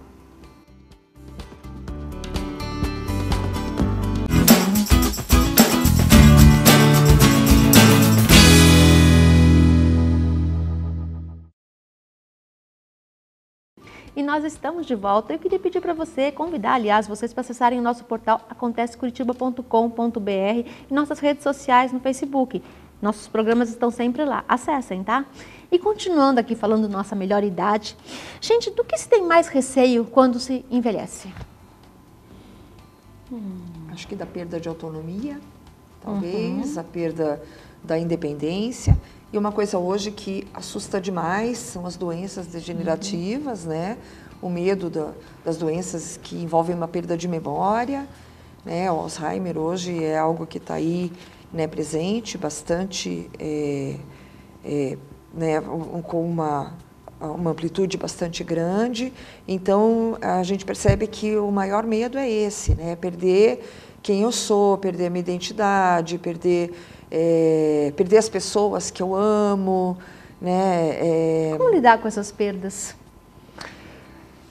E nós estamos de volta. Eu queria pedir para você, convidar, aliás, vocês para acessarem o nosso portal acontececuritiba.com.br e nossas redes sociais no Facebook. Nossos programas estão sempre lá. Acessem, tá? E continuando aqui falando nossa melhor idade, gente, do que se tem mais receio quando se envelhece? Acho que da perda de autonomia, talvez, a perda da independência. E uma coisa hoje que assusta demais são as doenças degenerativas, né? O medo das doenças que envolvem uma perda de memória, né? O Alzheimer hoje é algo que está aí, né, presente, bastante, né, com uma amplitude bastante grande. Então, a gente percebe que o maior medo é esse, né? Perder quem eu sou, perder a minha identidade, perder as pessoas que eu amo, né? Como lidar com essas perdas?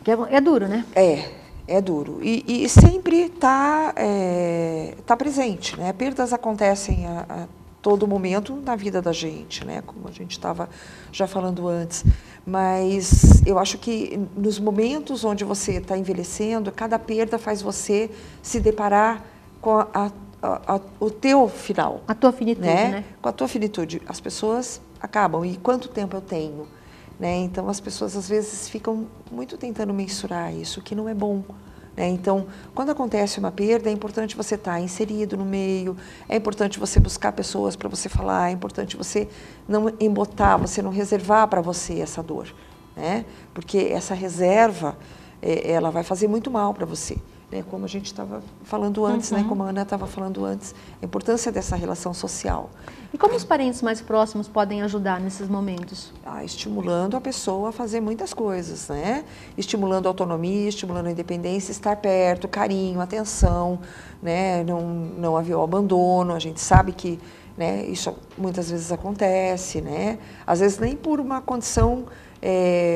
Que é duro, né? É duro. E sempre está presente, né? Perdas acontecem a todo momento na vida da gente, né? Como a gente estava já falando antes. Mas eu acho que nos momentos onde você está envelhecendo, cada perda faz você se deparar com o teu final. A tua finitude, né? Com a tua finitude. As pessoas acabam. E quanto tempo eu tenho? Né? Então, as pessoas, às vezes, ficam muito tentando mensurar isso, que não é bom. Né? Então, quando acontece uma perda, é importante você estar inserido no meio, é importante você buscar pessoas para você falar, é importante você não embotar, você não reservar para você essa dor. Né? Porque essa reserva, ela vai fazer muito mal para você. Né, como a gente estava falando antes, né, como a Ana estava falando antes, a importância dessa relação social. E como os parentes mais próximos podem ajudar nesses momentos? Estimulando a pessoa a fazer muitas coisas, né? Estimulando a autonomia, estimulando a independência, estar perto, carinho, atenção, né? Não haver o abandono. A gente sabe que, né, isso muitas vezes acontece, né? Às vezes nem por uma condição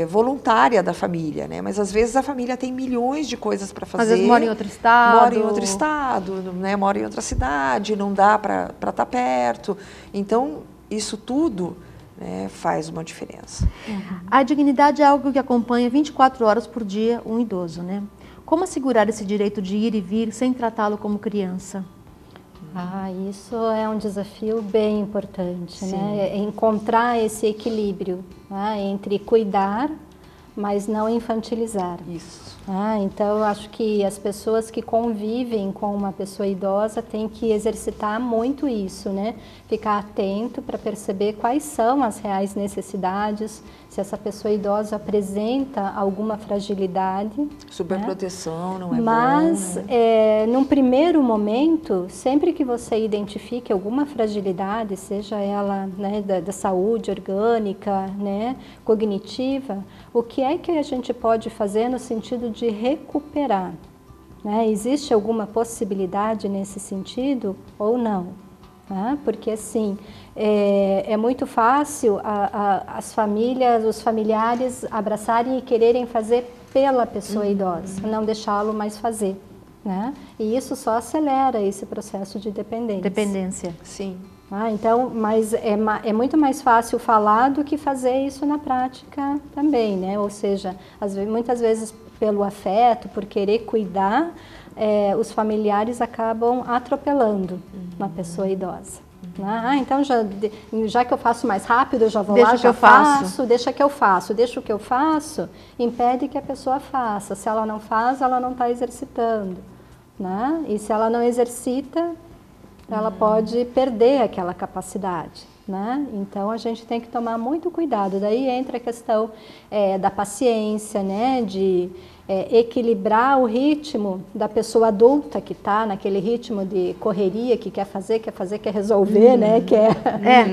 voluntária da família, né? Mas às vezes a família tem milhões de coisas para fazer. Às vezes mora em outro estado. Mora em outro estado, né? Mora em outra cidade, não dá para estar perto. Então, isso tudo, né, faz uma diferença. A dignidade é algo que acompanha 24 horas por dia um idoso, né? Como assegurar esse direito de ir e vir sem tratá-lo como criança? Isso é um desafio bem importante, né? É encontrar esse equilíbrio, né? Entre cuidar, mas não infantilizar. Isso. Então, eu acho que as pessoas que convivem com uma pessoa idosa têm que exercitar muito isso, né? Ficar atento para perceber quais são as reais necessidades, se essa pessoa idosa apresenta alguma fragilidade. Superproteção, não é Mas, bom, né? Num primeiro momento, sempre que você identifique alguma fragilidade, seja ela, né, da saúde orgânica, né, cognitiva, o que é que a gente pode fazer no sentido de recuperar? Né? Existe alguma possibilidade nesse sentido ou não? Porque assim, é muito fácil as famílias, os familiares abraçarem e quererem fazer pela pessoa idosa, não deixá-lo mais fazer. Né? E isso só acelera esse processo de dependência. Dependência. Sim. Então, mas é muito mais fácil falar do que fazer isso na prática também, né? Ou seja, muitas vezes pelo afeto, por querer cuidar, os familiares acabam atropelando uma pessoa idosa. Né? Então, já que eu faço mais rápido, eu já vou lá, já faço, deixa que eu faço. Deixa o que eu faço, impede que a pessoa faça. Se ela não faz, ela não está exercitando. Né? E se ela não exercita, ela pode perder aquela capacidade, né? Então, a gente tem que tomar muito cuidado. Daí entra a questão da paciência, né? De equilibrar o ritmo da pessoa adulta que está naquele ritmo de correria, que quer fazer, quer resolver, né? Quer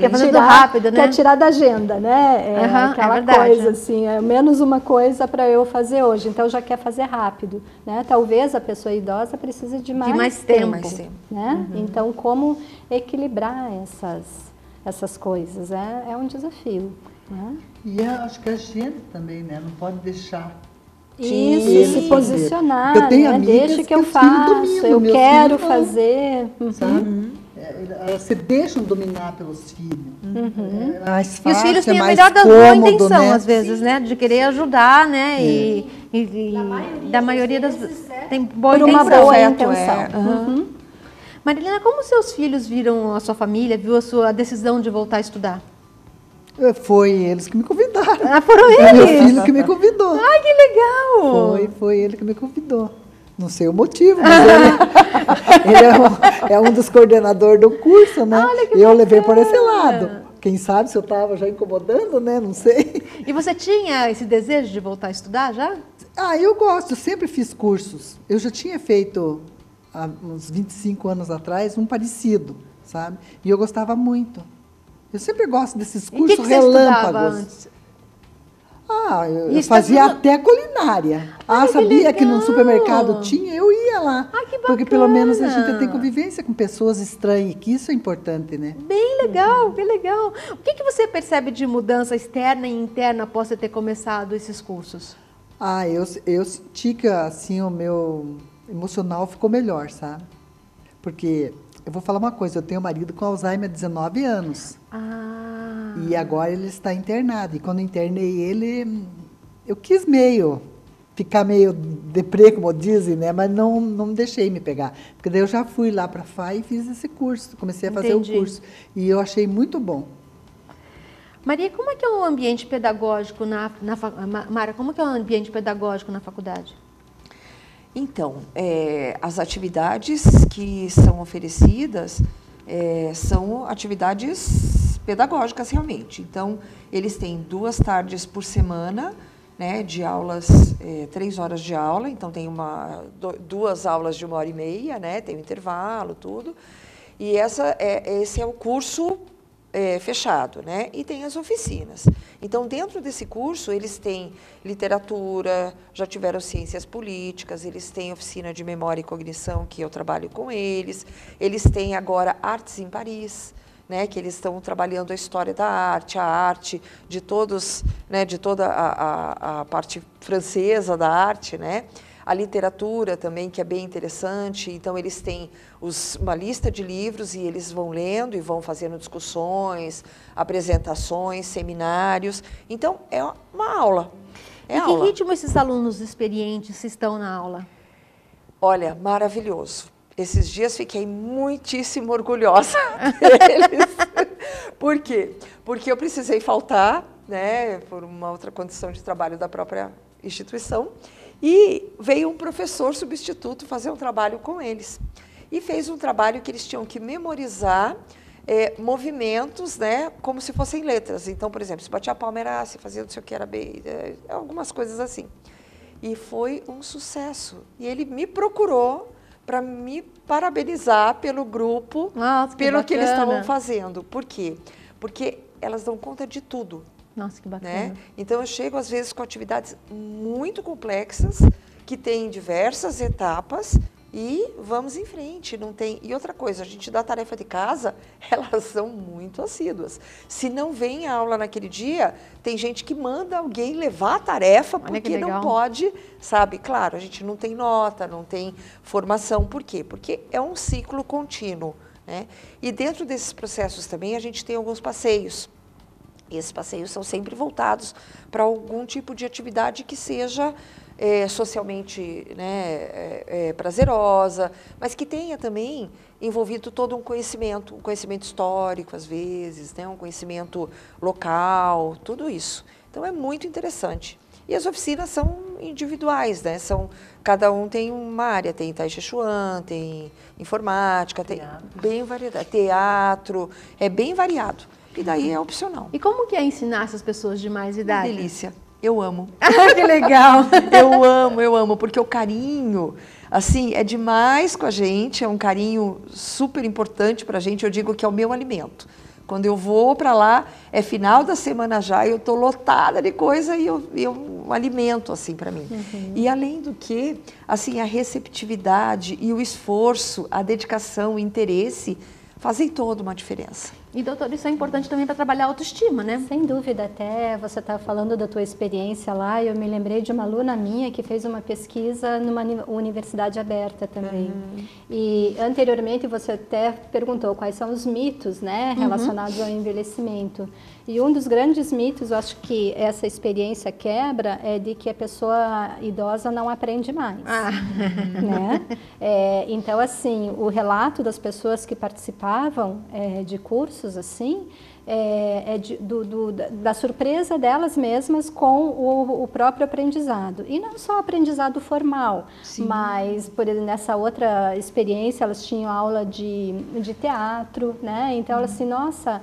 fazer tudo rápido, né? Quer tirar da agenda, né? Aquela coisa assim, menos uma coisa para eu fazer hoje, então já quer fazer rápido, né? Talvez a pessoa idosa precise de mais tempo. Né? Então, como equilibrar essas coisas? É um desafio. Né? E eu acho que a gente também, né? Não pode deixar. Isso, se posicionar, eu tenho né? Deixa que eu faço, eu quero fazer. Sabe? Elas se deixam dominar pelos filhos. É mais fácil, e os filhos têm a mais melhor das boas cômodo, intenção, né? às vezes, né? De querer ajudar, né? E da maioria das vezes tem boa por intenção. uma boa intenção. Marilena, como seus filhos viram a sua família, viu a sua decisão de voltar a estudar? Foi eles que me convidaram. Foram eles? Meu filho que me convidou. Ai, que legal! Foi ele que me convidou. Não sei o motivo, mas ele é um dos coordenadores do curso, né? Olha que eu bacana. Levei por esse lado. Quem sabe se eu estava já incomodando, né? Não sei. E você tinha esse desejo de voltar a estudar já? Eu gosto, eu sempre fiz cursos. Eu já tinha feito, há uns 25 anos atrás, um parecido, sabe? E eu gostava muito. Eu sempre gosto desses cursos que você estudava relâmpagos. antes? Eu fazia até culinária. Sabia que no supermercado tinha, eu ia lá. Que bacana. Porque pelo menos a gente tem convivência com pessoas estranhas, que isso é importante, né? Bem legal, que legal. O que você percebe de mudança externa e interna após você ter começado esses cursos? Eu senti que assim, o meu emocional ficou melhor, sabe? Porque, eu vou falar uma coisa, eu tenho um marido com Alzheimer há 19 anos. E agora ele está internado. E quando eu internei ele, eu quis ficar meio deprê, como dizem, né? Mas não deixei me pegar. Porque daí eu já fui lá para a FAI e fiz esse curso. Comecei a fazer o curso. E eu achei muito bom. Maria, como é que é o ambiente pedagógico Mara, como é que é o ambiente pedagógico na faculdade? Então, as atividades que são oferecidas são atividades pedagógicas realmente. Então, eles têm 2 tardes por semana, né, de aulas, 3 horas de aula, então tem 2 aulas de 1h30, né, tem um intervalo, tudo. E esse é o curso fechado, né? E tem as oficinas. Então, dentro desse curso, eles têm literatura, já tiveram ciências políticas, eles têm oficina de memória e cognição, que eu trabalho com eles têm agora artes em Paris, né? Que eles estão trabalhando a história da arte, a arte de todos, né? De toda a parte francesa da arte, né? A literatura também, que é bem interessante. Então, eles têm uma lista de livros e eles vão lendo e vão fazendo discussões, apresentações, seminários. Então, é uma aula. Em que ritmo esses alunos experientes estão na aula? Olha, maravilhoso. esses dias fiquei muitíssimo orgulhosa deles. Por quê? Porque eu precisei faltar, né, por uma outra condição de trabalho da própria instituição, e veio um professor substituto fazer um trabalho com eles. E fez um trabalho que eles tinham que memorizar movimentos, né, como se fossem letras. Então, por exemplo, se batia a palma era A, se fazia não sei o que era B, algumas coisas assim. E foi um sucesso. E ele me procurou para me parabenizar pelo grupo, pelo que eles estavam fazendo. Por quê? Porque elas dão conta de tudo. Nossa, que bacana. Né? Então, eu chego, às vezes, com atividades muito complexas, que têm diversas etapas, e vamos em frente. Não tem... E outra coisa, a gente dá tarefa de casa, elas são muito assíduas. Se não vem a aula naquele dia, tem gente que manda alguém levar a tarefa, porque não pode, sabe? Claro, a gente não tem nota, não tem formação. Por quê? Porque é um ciclo contínuo, né? E dentro desses processos também, a gente tem alguns passeios. E esses passeios são sempre voltados para algum tipo de atividade que seja socialmente, né, prazerosa, mas que tenha também envolvido todo um conhecimento histórico, às vezes, né, um conhecimento local, tudo isso. Então, é muito interessante. E as oficinas são individuais, né? Cada um tem uma área, tem Tai Chi Chuan, tem informática, tem bem variado, teatro, é bem variado. E daí é opcional. E como que é ensinar essas pessoas de mais idade? Uma delícia. Eu amo. Que legal. Eu amo, porque o carinho, assim, é demais com a gente, é um carinho super importante pra gente, eu digo que é o meu alimento. Quando eu vou para lá, é final da semana já, eu estou lotada de coisa e eu alimento, assim, para mim. E além do que, assim, a receptividade e o esforço, a dedicação, o interesse, fazem toda uma diferença. E, doutor, isso é importante também para trabalhar a autoestima, né? Sem dúvida, até você está falando da tua experiência lá, eu me lembrei de uma aluna minha que fez uma pesquisa numa universidade aberta também. E anteriormente você até perguntou quais são os mitos, né, relacionados ao envelhecimento. E um dos grandes mitos, eu acho que essa experiência quebra, é de que a pessoa idosa não aprende mais. Né? Então, assim, o relato das pessoas que participavam de cursos, assim, da surpresa delas mesmas com o próprio aprendizado. E não só aprendizado formal, mas, por exemplo, nessa outra experiência, elas tinham aula de teatro, né? Então, elas assim, nossa,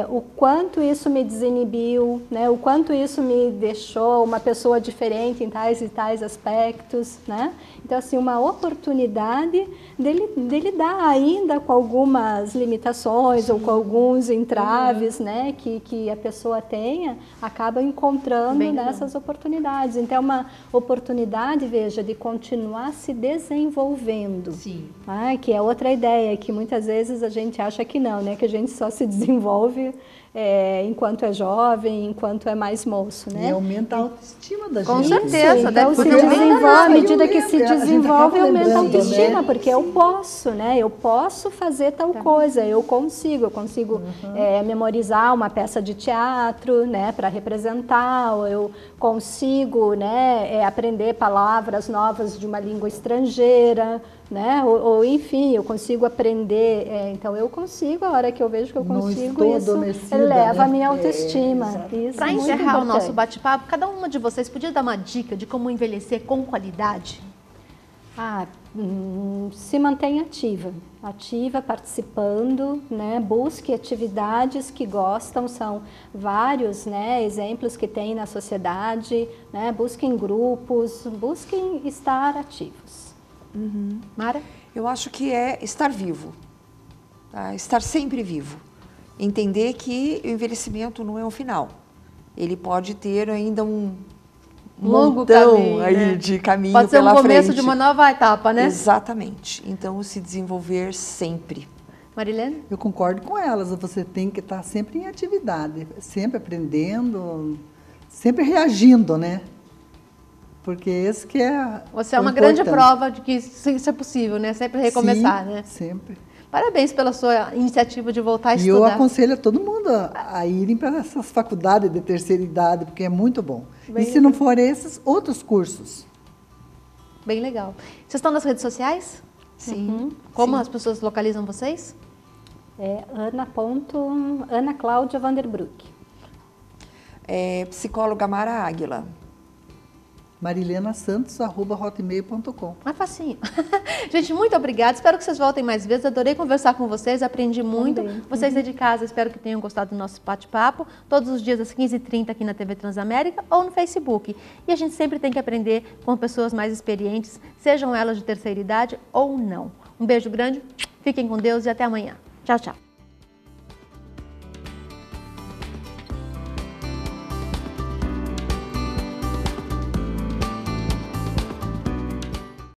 o quanto isso me desinibiu, né? O quanto isso me deixou uma pessoa diferente em tais e tais aspectos, né? Então, assim, uma oportunidade dele dar ainda com algumas limitações ou com alguns entraves, né, que a pessoa tenha, acaba encontrando nessas oportunidades. Então, é uma oportunidade, veja, de continuar se desenvolvendo. Que é outra ideia, que muitas vezes a gente acha que não, né, que a gente só se desenvolve enquanto é jovem, enquanto é mais moço, né? E aumenta a autoestima da gente. Com certeza, então, se desenvolve, à medida que se desenvolve, aumenta a autoestima, porque eu posso, né? Eu posso fazer tal coisa, eu consigo memorizar uma peça de teatro, né, para representar, ou eu consigo, né, aprender palavras novas de uma língua estrangeira, né? Ou enfim, eu consigo aprender, então eu consigo, a hora que eu vejo que eu consigo, isso eleva a minha autoestima. Para encerrar o nosso bate-papo, cada uma de vocês podia dar uma dica de como envelhecer com qualidade? Se mantenha ativa, participando, né? Busque atividades que gostam, são vários, né, exemplos que tem na sociedade, né? Busquem grupos, busquem estar ativos. Mara? Eu acho que é estar vivo, tá? Estar sempre vivo. Entender que o envelhecimento não é um final. Ele pode ter ainda um longo montão caminho, aí, né, de caminho pode ser pela um começo frente. de uma nova etapa, né? Exatamente. Então, se desenvolver sempre. Marilene? Eu concordo com elas. Você tem que estar sempre em atividade, sempre aprendendo, sempre reagindo, né? Porque esse que é Você é uma grande prova de que isso é possível, né? Sempre recomeçar, né? Sempre. Parabéns pela sua iniciativa de voltar a estudar. E eu aconselho a todo mundo a irem para essas faculdades de terceira idade, porque é muito bom. E se não for esses, outros cursos. Bem legal. Vocês estão nas redes sociais? Sim. Como sim. as pessoas localizam vocês? É Ana Cláudia Vanderbroek. Psicóloga Mara Águila. marilenasantos@hotmail.com. É facinho. Gente, muito obrigada. Espero que vocês voltem mais vezes. Adorei conversar com vocês, aprendi muito. Também. Vocês aí de casa, espero que tenham gostado do nosso bate-papo. Todos os dias às 15h30 aqui na TV Transamérica ou no Facebook. E a gente sempre tem que aprender com pessoas mais experientes, sejam elas de terceira idade ou não. Um beijo grande, fiquem com Deus e até amanhã. Tchau, tchau.